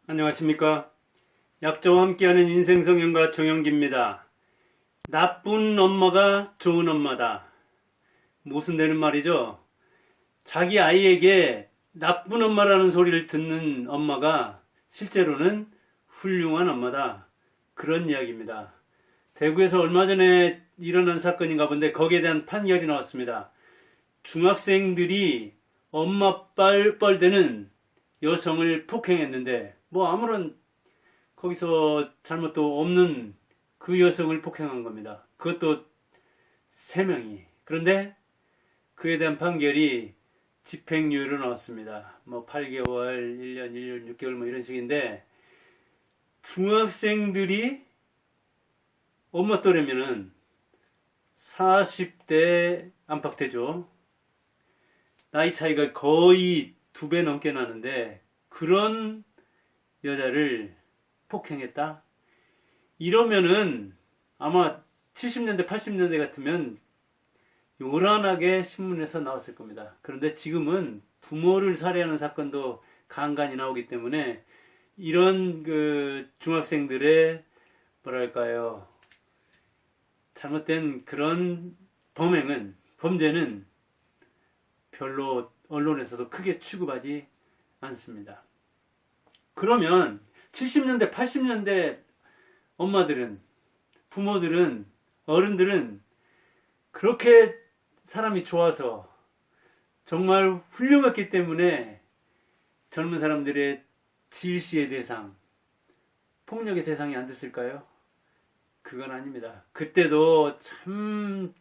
안녕하십니까. 약자와 함께하는 인생성형가 정영기입니다. 나쁜 엄마가 좋은 엄마다. 무슨 되는 말이죠? 자기 아이에게 나쁜 엄마라는 소리를 듣는 엄마가 실제로는 훌륭한 엄마다. 그런 이야기입니다. 대구에서 얼마 전에 일어난 사건인가 본데 거기에 대한 판결이 나왔습니다. 중학생들이 엄마 뻘뻘대는 여성을 폭행했는데 아무런 거기서 잘못도 없는 그 여성을 폭행한 겁니다. 그것도 3명이. 그런데 그에 대한 판결이 집행유예로 나왔습니다. 8개월, 1년, 1년 6개월 이런 식인데 중학생들이 엄마 또래면은 40대 안팎되죠. 나이 차이가 거의 2배 넘게 나는데 그런 여자를 폭행했다? 이러면은 아마 70년대, 80년대 같으면 요란하게 신문에서 나왔을 겁니다. 그런데 지금은 부모를 살해하는 사건도 간간히 나오기 때문에 이런 그 중학생들의 뭐랄까요, 잘못된 그런 범죄는 별로 언론에서도 크게 취급하지 않습니다. 그러면 70년대, 80년대 엄마들은, 부모들은, 어른들은 그렇게 사람이 좋아서 정말 훌륭했기 때문에 젊은 사람들의 질시의 대상, 폭력의 대상이 안 됐을까요? 그건 아닙니다. 그때도 참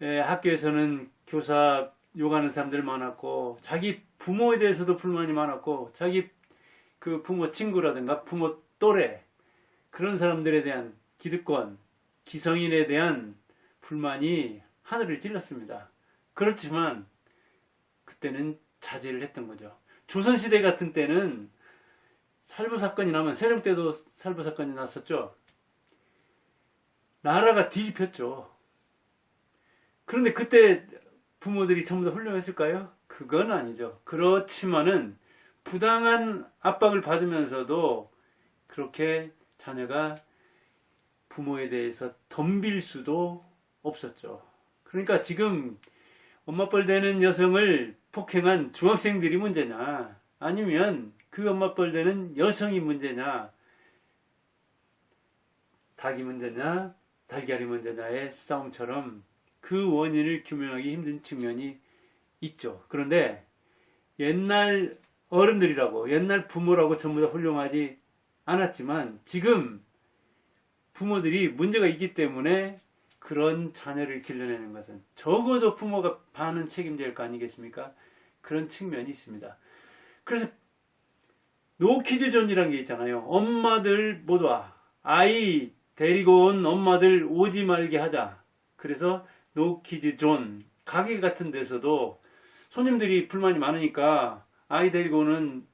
학교에서는 교사 욕하는 사람들 많았고 자기 부모에 대해서도 불만이 많았고 자기 그 부모 친구라든가 부모 또래 그런 사람들에 대한 기득권, 기성인에 대한 불만이 하늘을 찔렀습니다. 그렇지만 그때는 자제를 했던 거죠. 조선시대 같은 때는 살부사건이 나면 세종 때도 살부사건이 났었죠. 나라가 뒤집혔죠. 그런데 그때 부모들이 전부 다 훌륭했을까요? 그건 아니죠. 그렇지만은 부당한 압박을 받으면서도 그렇게 자녀가 부모에 대해서 덤빌 수도 없었죠. 그러니까 지금 엄마뻘 되는 여성을 폭행한 중학생들이 문제냐 아니면 그 엄마뻘 되는 여성이 문제냐, 닭이 문제냐 달걀이 문제냐의 싸움처럼 그 원인을 규명하기 힘든 측면이 있죠. 그런데 옛날 어른들이라고, 옛날 부모라고 전부 다 훌륭하지 않았지만 지금 부모들이 문제가 있기 때문에 그런 자녀를 길러내는 것은 적어도 부모가 반은 책임질 거 아니겠습니까? 그런 측면이 있습니다. 그래서 노키즈존이라는 게 있잖아요. 엄마들 못 와. 아이 데리고 온 엄마들 오지 말게 하자. 그래서 노키즈존, 가게 같은 데서도 손님들이 불만이 많으니까 아이 데리고 오는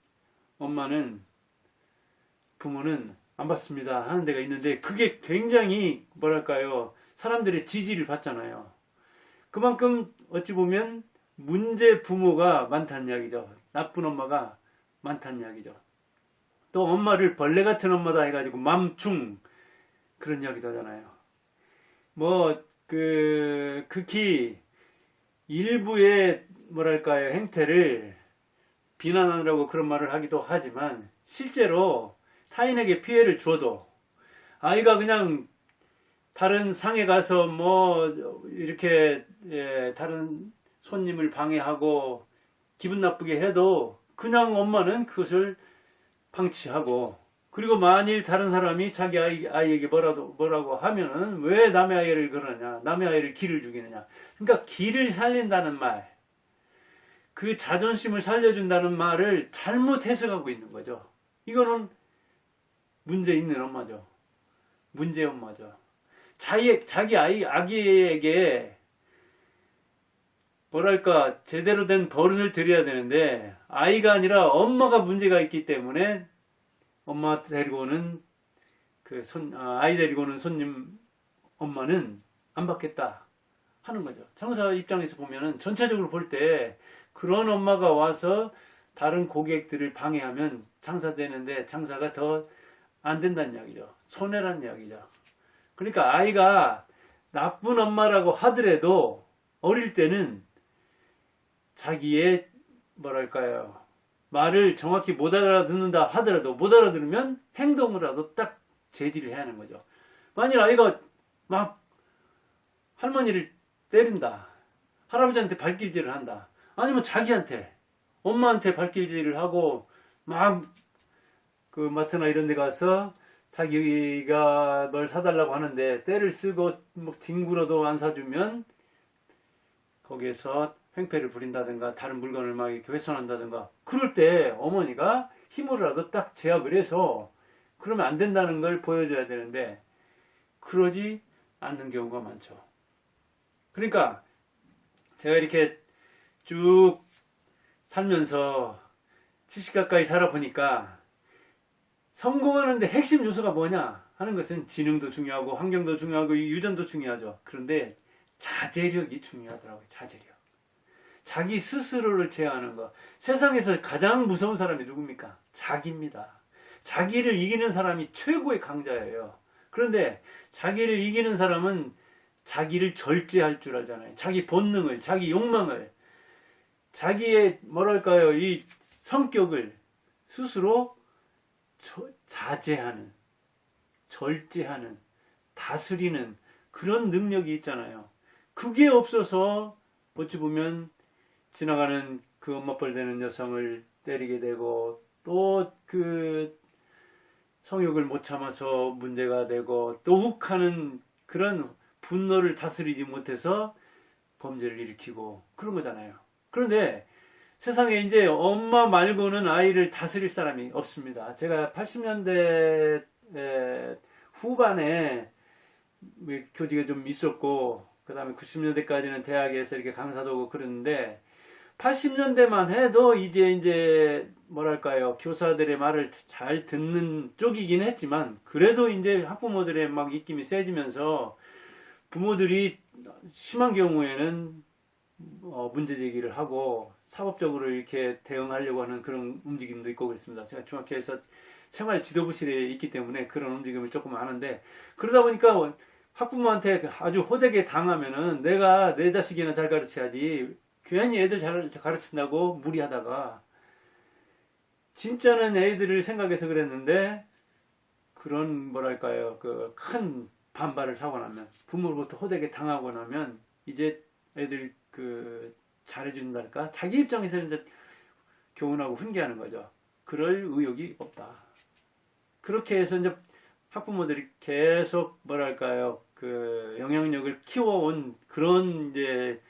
부모는 안 받습니다 하는 데가 있는데 그게 굉장히 뭐랄까요, 사람들의 지지를 받잖아요. 그만큼 어찌 보면 문제 부모가 많다는 이야기죠. 나쁜 엄마가 많다는 이야기죠. 또 엄마를 벌레 같은 엄마다 해가지고 맘충 그런 이야기도 하잖아요. 극히 일부의 뭐랄까요, 행태를 비난하느라고 그런 말을 하기도 하지만 실제로 타인에게 피해를 줘도 아이가 그냥 다른 상에 가서 이렇게 다른 손님을 방해하고 기분 나쁘게 해도 그냥 엄마는 그것을 방치하고, 그리고 만일 다른 사람이 자기 아이에게 뭐라고 하면은 왜 남의 아이를 그러냐, 남의 아이를 기를 죽이느냐. 그러니까 기를 살린다는 말, 그 자존심을 살려준다는 말을 잘못 해석하고 있는 거죠. 이거는 문제 있는 엄마죠. 문제 엄마죠. 자기 아기에게 뭐랄까 제대로 된 버릇을 들여야 되는데 아이가 아니라 엄마가 문제가 있기 때문에 엄마 데리고 오는 아이 데리고 오는 손님 엄마는 안 받겠다 하는 거죠. 장사 입장에서 보면은 전체적으로 볼 때 그런 엄마가 와서 다른 고객들을 방해하면 장사되는데 장사가 더 안 된다는 이야기죠. 손해라는 이야기죠. 그러니까 아이가 나쁜 엄마라고 하더라도 어릴 때는 자기의 뭐랄까요, 말을 정확히 못 알아듣는다 하더라도, 못 알아들으면 행동으로라도 딱 제지를 해야 하는 거죠. 만일 아이가 막 할머니를 때린다, 할아버지한테 발길질을 한다, 아니면 자기한테, 엄마한테 발길질을 하고 막 그 마트나 이런 데 가서 자기가 뭘 사달라고 하는데 때를 쓰고 뭐 뒹굴어도 안 사주면 거기에서 횡패를 부린다든가 다른 물건을 막 이렇게 훼손한다든가, 그럴 때 어머니가 힘으로라도 딱 제압을 해서 그러면 안 된다는 걸 보여줘야 되는데 그러지 않는 경우가 많죠. 그러니까 제가 이렇게 쭉 살면서 70 가까이 살아보니까 성공하는데 핵심 요소가 뭐냐 하는 것은 지능도 중요하고 환경도 중요하고 유전도 중요하죠. 그런데 자제력이 중요하더라고요. 자제력. 자기 스스로를 제어하는 것. 세상에서 가장 무서운 사람이 누굽니까? 자기입니다. 자기를 이기는 사람이 최고의 강자예요. 그런데 자기를 이기는 사람은 자기를 절제할 줄 알잖아요. 자기 본능을, 자기 욕망을, 자기의 뭐랄까요, 이 성격을 스스로 자제하는, 절제하는, 다스리는 그런 능력이 있잖아요. 그게 없어서 어찌 보면 지나가는 그 엄마뻘 되는 여성을 때리게 되고, 또 그 성욕을 못 참아서 문제가 되고, 또 욱하는 그런 분노를 다스리지 못해서 범죄를 일으키고 그런 거잖아요. 그런데 세상에 이제 엄마 말고는 아이를 다스릴 사람이 없습니다. 제가 80년대 후반에 교직에 좀 있었고, 그 다음에 90년대까지는 대학에서 이렇게 강사도 하고 그랬는데, 80년대만 해도 이제 뭐랄까요, 교사들의 말을 잘 듣는 쪽이긴 했지만, 그래도 이제 학부모들의 막 입김이 세지면서 부모들이 심한 경우에는 문제 제기를 하고 사법적으로 이렇게 대응하려고 하는 그런 움직임도 있고 그렇습니다. 제가 중학교에서 생활 지도부실에 있기 때문에 그런 움직임이 조금 많은데, 그러다 보니까 학부모한테 아주 호되게 당하면은 내가 내 자식이나 잘 가르쳐야지, 괜히 애들 잘 가르친다고 무리하다가 진짜는 애들을 생각해서 그랬는데, 그런 뭐랄까요, 그 큰 반발을 사고 나면, 부모로부터 호되게 당하고 나면 이제 애들 그 잘해준달까, 자기 입장에서 이제 교훈하고 훈계하는 거죠. 그럴 의욕이 없다. 그렇게 해서 이제 학부모들이 계속 뭐랄까요, 그 영향력을 키워온 그런 이제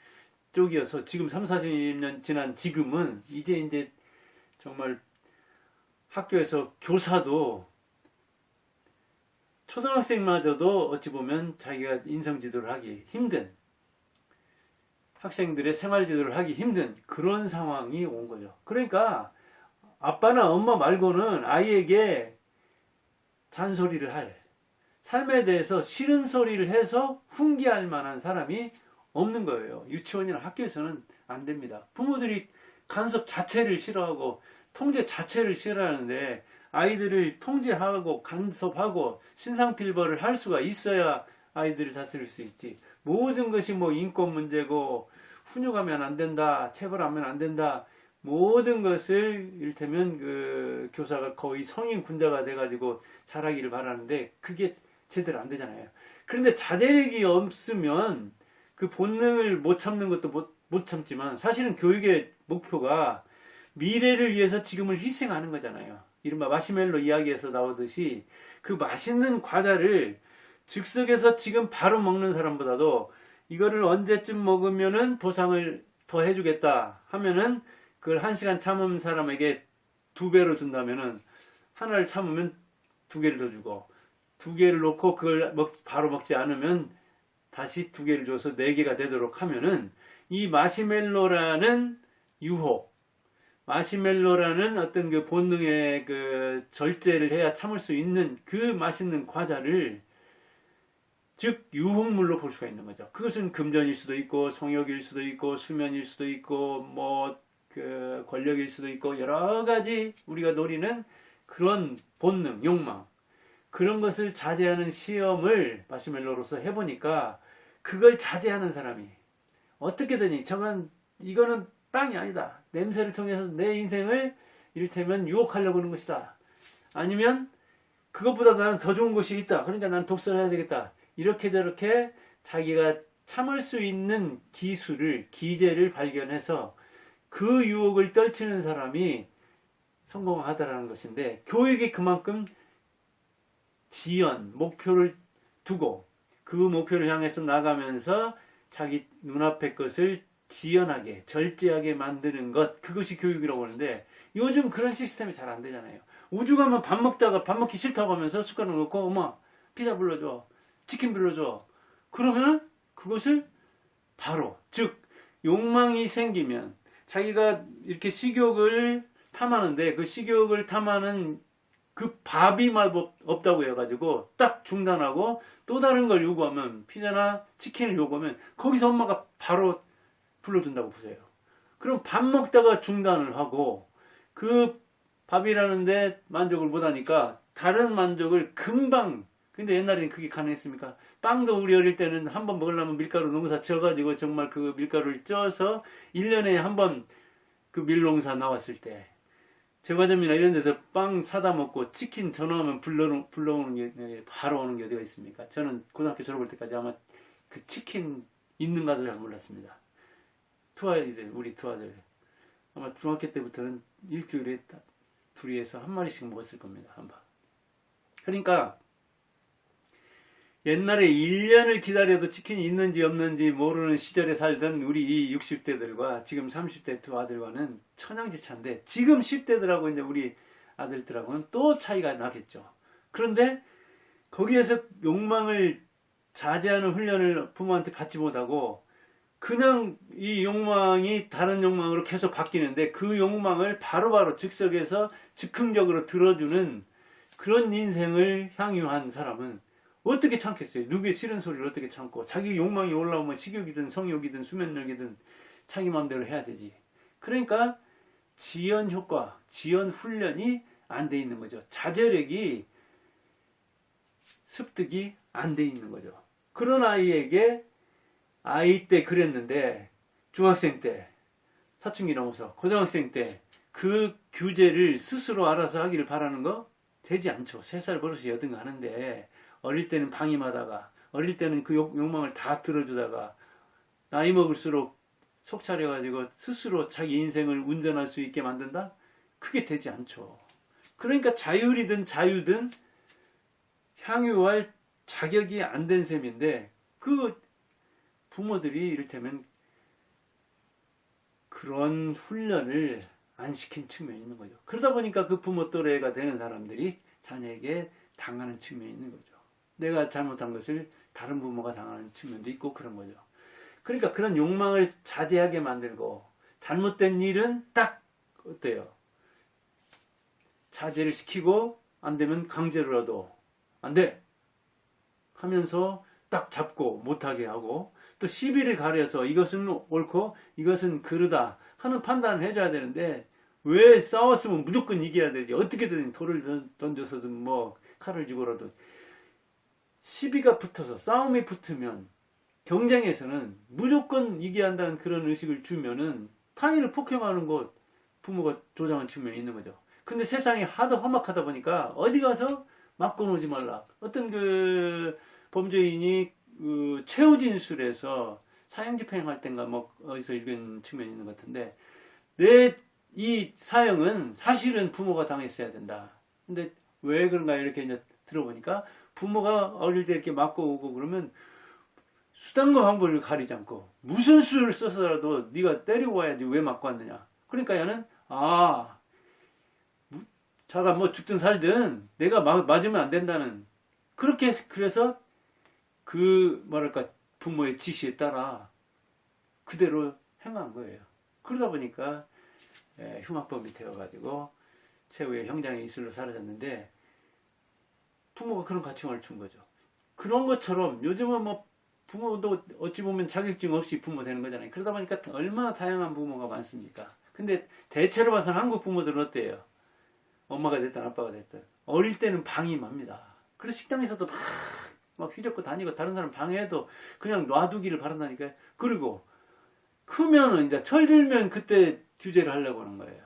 쪽이어서, 지금 3, 40년 지난 지금은 이제 정말 학교에서 교사도, 초등학생마저도 어찌 보면 자기가 인성 지도를 하기 힘든, 학생들의 생활 지도를 하기 힘든 그런 상황이 온 거죠. 그러니까 아빠나 엄마 말고는 아이에게 잔소리를 할, 삶에 대해서 싫은 소리를 해서 훈계할 만한 사람이 없는 거예요. 유치원이나 학교에서는 안 됩니다. 부모들이 간섭 자체를 싫어하고 통제 자체를 싫어하는데, 아이들을 통제하고 간섭하고 신상필벌을 할 수가 있어야 아이들을 다스릴 수 있지. 모든 것이 뭐 인권 문제고 훈육하면 안 된다, 체벌하면 안 된다, 모든 것을 이를테면 그 교사가 거의 성인 군자가 돼가지고 잘하기를 바라는데 그게 제대로 안 되잖아요. 그런데 자제력이 없으면 그 본능을 못 참는 것도 못 참지만, 사실은 교육의 목표가 미래를 위해서 지금을 희생하는 거잖아요. 이른바 마시멜로 이야기에서 나오듯이 그 맛있는 과자를 즉석에서 지금 바로 먹는 사람보다도 이거를 언제쯤 먹으면은 보상을 더 해주겠다 하면은 그걸 1시간 참은 사람에게 2배로 준다면은, 하나를 참으면 2개를 더 주고, 2개를 놓고 그걸 바로 먹지 않으면 다시 2개를 줘서 4개가 되도록 하면은, 이 마시멜로라는 유혹, 마시멜로라는 어떤 그 본능의 그 절제를 해야 참을 수 있는 그 맛있는 과자를, 즉 유혹물로 볼 수가 있는 거죠. 그것은 금전일 수도 있고 성욕일 수도 있고 수면일 수도 있고 뭐 그 권력일 수도 있고 여러 가지 우리가 노리는 그런 본능, 욕망, 그런 것을 자제하는 시험을 마시멜로로서 해보니까 그걸 자제하는 사람이 어떻게든지 이거는 빵이 아니다. 냄새를 통해서 내 인생을 이를테면 유혹하려고 하는 것이다. 아니면 그것보다 나는 더 좋은 것이 있다. 그러니까 난 독서를 해야 되겠다. 이렇게 저렇게 자기가 참을 수 있는 기제를 발견해서 그 유혹을 떨치는 사람이 성공하다라는 것인데, 교육이 그만큼 목표를 두고 그 목표를 향해서 나가면서 자기 눈앞의 것을 지연하게, 절제하게 만드는 것, 그것이 교육이라고 하는데, 요즘 그런 시스템이 잘 안 되잖아요. 우주 가면 밥 먹다가 밥 먹기 싫다고 하면서 숟가락 놓고, 엄마 피자 불러줘, 치킨 불러줘. 그러면 그것을 바로, 즉 욕망이 생기면 자기가 이렇게 식욕을 탐하는데, 그 식욕을 탐하는 그 밥이 맛 없다고 해가지고 딱 중단하고 또 다른 걸 요구하면, 피자나 치킨을 요구하면 거기서 엄마가 바로 불러준다고 보세요. 그럼 밥 먹다가 중단을 하고 그 밥이라는데 만족을 못하니까 다른 만족을 금방. 근데 옛날에는 그게 가능했습니까? 빵도 우리 어릴 때는 한번 먹으려면 밀가루 농사 쪄가지고 정말 그 밀가루를 쪄서 1년에 한 번 그 밀농사 나왔을 때 제과점이나 이런 데서 빵 사다 먹고 치킨 전화하면 불러오는 게 바로 오는 게 어디가 있습니까? 저는 고등학교 졸업할 때까지 아마 그 치킨 있는가도 잘 몰랐습니다. 우리 투아들 아마 중학교 때부터는 일주일에 둘이서 한 마리씩 먹었을 겁니다. 한 번. 그러니까 옛날에 1년을 기다려도 치킨이 있는지 없는지 모르는 시절에 살던 우리 60대들과 지금 30대 두 아들과는 천양지차인데, 지금 10대들하고 이제 우리 아들들하고는 또 차이가 나겠죠. 그런데 거기에서 욕망을 자제하는 훈련을 부모한테 받지 못하고 그냥 이 욕망이 다른 욕망으로 계속 바뀌는데, 그 욕망을 바로바로 즉석에서 즉흥적으로 들어주는 그런 인생을 향유한 사람은 어떻게 참겠어요? 누구의 싫은 소리를 어떻게 참고, 자기 욕망이 올라오면 식욕이든 성욕이든 수면력이든 자기 마음대로 해야 되지. 그러니까 지연 효과, 지연 훈련이 안 돼 있는 거죠. 자제력이, 습득이 안 돼 있는 거죠. 그런 아이에게 아이 때 그랬는데 중학생 때, 사춘기 넘어서 고등학생 때 그 규제를 스스로 알아서 하기를 바라는 거 되지 않죠. 3살 버릇이 여든가하는데 어릴 때는 방임하다가, 어릴 때는 그 욕망을 다 들어주다가 나이 먹을수록 속 차려가지고 스스로 자기 인생을 운전할 수 있게 만든다? 그게 되지 않죠. 그러니까 자율이든 자유든 향유할 자격이 안 된 셈인데, 그 부모들이 이를테면 그런 훈련을 안 시킨 측면이 있는 거죠. 그러다 보니까 그 부모 또래가 되는 사람들이 자녀에게 당하는 측면이 있는 거죠. 내가 잘못한 것을 다른 부모가 당하는 측면도 있고 그런 거죠. 그러니까 그런 욕망을 자제하게 만들고, 잘못된 일은 딱 어때요? 자제를 시키고 안 되면 강제로라도 안 돼! 하면서 딱 잡고 못하게 하고, 또 시비를 가려서 이것은 옳고 이것은 그르다 하는 판단을 해줘야 되는데, 왜 싸웠으면 무조건 이겨야 되지? 어떻게든 돌을 던져서든 뭐 칼을 쥐고라도. 시비가 붙어서, 싸움이 붙으면 경쟁에서는 무조건 이겨야 한다는 그런 의식을 주면은 타인을 폭행하는 것, 부모가 조장한 측면이 있는 거죠. 근데 세상이 하도 험악하다 보니까 어디 가서 맞고 놀지 말라. 어떤 그 범죄인이 그 최우진술에서 사형집행할 땐가 뭐 어디서 읽은 측면이 있는 것 같은데, 이 사형은 사실은 부모가 당했어야 된다. 근데 왜 그런가 이렇게 이제 들어보니까, 부모가 어릴 때 이렇게 맞고 오고 그러면 수단과 방법을 가리지 않고 무슨 수를 써서라도 네가 때리고 와야지 왜 맞고 왔느냐. 그러니까 얘는 자가 뭐 죽든 살든 내가 맞으면 안 된다는, 그렇게 그래서 그 뭐랄까 부모의 지시에 따라 그대로 행한 거예요. 그러다 보니까 흉악범이 되어가지고 최후의 형장의 이슬로 사라졌는데, 부모가 그런 가치관을 준 거죠. 그런 것처럼 요즘은 뭐 부모도 어찌 보면 자격증 없이 부모 되는 거잖아요. 그러다 보니까 얼마나 다양한 부모가 많습니까? 근데 대체로 봐서는 한국 부모들은 어때요? 엄마가 됐든 아빠가 됐든 어릴 때는 방임합니다. 그래서 식당에서도 막 휘젓고 다니고 다른 사람 방해해도 그냥 놔두기를 바란다니까요. 그리고 크면은 이제 철들면 그때 규제를 하려고 하는 거예요.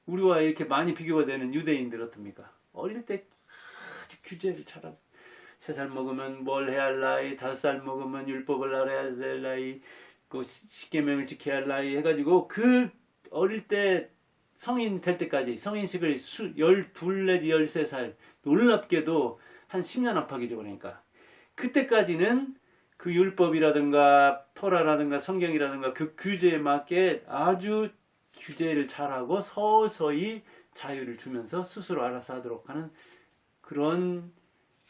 우리와 이렇게 많이 비교가 되는 유대인들 어떻습니까? 어릴 때 아주 규제를 잘하고 3살 먹으면 뭘 해야 할 나이, 5살 먹으면 율법을 알아야 될 나이, 그 십계명을 지켜야 할 나이 해가지고 그 어릴 때 성인 될 때까지 성인식을 12 내지 13살 놀랍게도 한 10년 압박이죠. 그러니까 그때까지는 그 율법이라든가 토라라든가 성경이라든가 그 규제에 맞게 아주 규제를 잘하고 서서히 자유를 주면서 스스로 알아서 하도록 하는 그런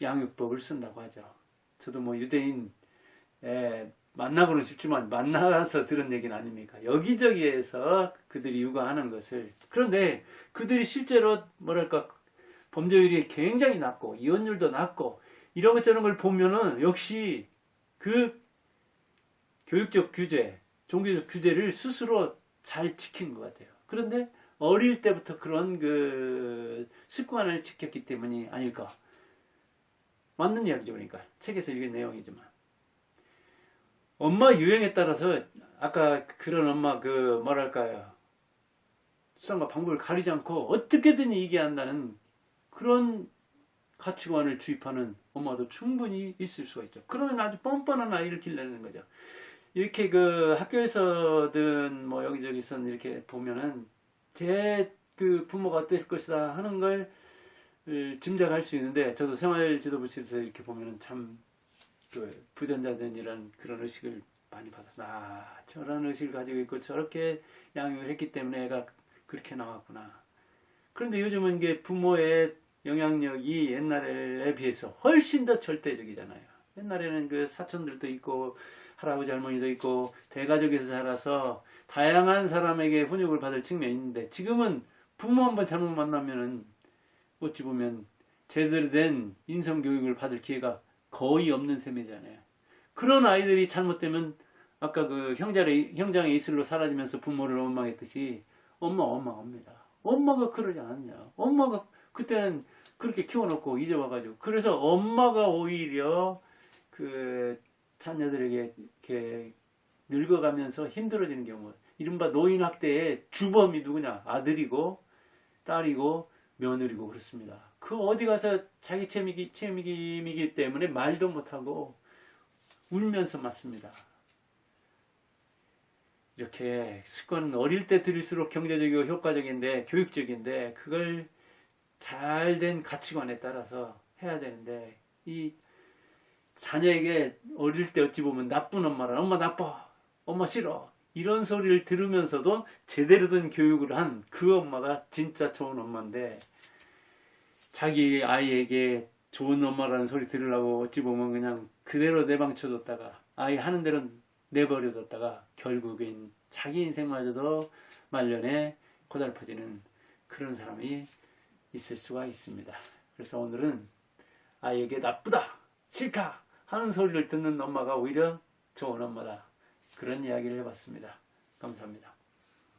양육법을 쓴다고 하죠. 저도 뭐 유대인 만나고는 싶지만 만나서 들은 얘기는 아닙니까? 여기저기에서 그들이 육아하는 것을. 그런데 그들이 실제로 뭐랄까 범죄율이 굉장히 낮고 이혼율도 낮고 이런 것 저런 걸 보면은 역시 그 교육적 규제, 종교적 규제를 스스로 잘 지킨 것 같아요. 그런데 어릴 때부터 그런 그 습관을 지켰기 때문이 아닐까. 맞는 이야기죠. 그러니까 책에서 읽은 내용이지만 엄마 유행에 따라서 아까 그런 엄마 그 뭐랄까요 수단과 방법을 가리지 않고 어떻게든 이기게 한다는 그런 가치관을 주입하는 엄마도 충분히 있을 수가 있죠. 그러면 아주 뻔뻔한 아이를 길러내는 거죠. 이렇게 그 학교에서든 뭐 여기저기선 이렇게 보면은 제 그 부모가 어떨 것이다 하는 걸 짐작할 수 있는데 저도 생활지도부실에서 이렇게 보면은 참 그 부전자전이라는 그런 의식을 많이 받았나. 저런 의식을 가지고 있고 저렇게 양육을 했기 때문에 애가 그렇게 나왔구나. 그런데 요즘은 이게 부모의 영향력이 옛날에 비해서 훨씬 더 절대적이잖아요. 옛날에는 그 사촌들도 있고 할아버지 할머니도 있고 대가족에서 자라서 다양한 사람에게 훈육을 받을 측면이 있는데 지금은 부모 한번 잘못 만나면은 어찌 보면 제대로 된 인성교육을 받을 기회가 거의 없는 셈이잖아요. 그런 아이들이 잘못되면 아까 그 형장의 이슬로 사라지면서 부모를 원망했듯이 원망합니다. 엄마가 그러지 않았냐. 엄마가 그때는 그렇게 키워놓고 이제 와가지고 그래서 엄마가 오히려 그 자녀들에게 이렇게 늙어가면서 힘들어지는 경우 이른바 노인학대의 주범이 누구냐. 아들이고 딸이고 며느리고 그렇습니다. 그 어디 가서 자기 책임이기 때문에 말도 못하고 울면서 맞습니다. 이렇게 습관은 어릴 때 들일수록 경제적이고 효과적인데 교육적인데 그걸 잘된 가치관에 따라서 해야 되는데 이 자녀에게 어릴 때 어찌 보면 나쁜 엄마라 엄마 나빠 엄마 싫어 이런 소리를 들으면서도 제대로 된 교육을 한 그 엄마가 진짜 좋은 엄마인데 자기 아이에게 좋은 엄마라는 소리 들으려고 어찌 보면 그냥 그대로 내방쳐뒀다가 아이 하는 대로 내버려뒀다가 결국엔 자기 인생마저도 말년에 고달퍼지는 그런 사람이 있을 수가 있습니다. 그래서 오늘은 아이에게 나쁘다 싫다 하는 소리를 듣는 엄마가 오히려 좋은 엄마다 그런 이야기를 해봤습니다. 감사합니다.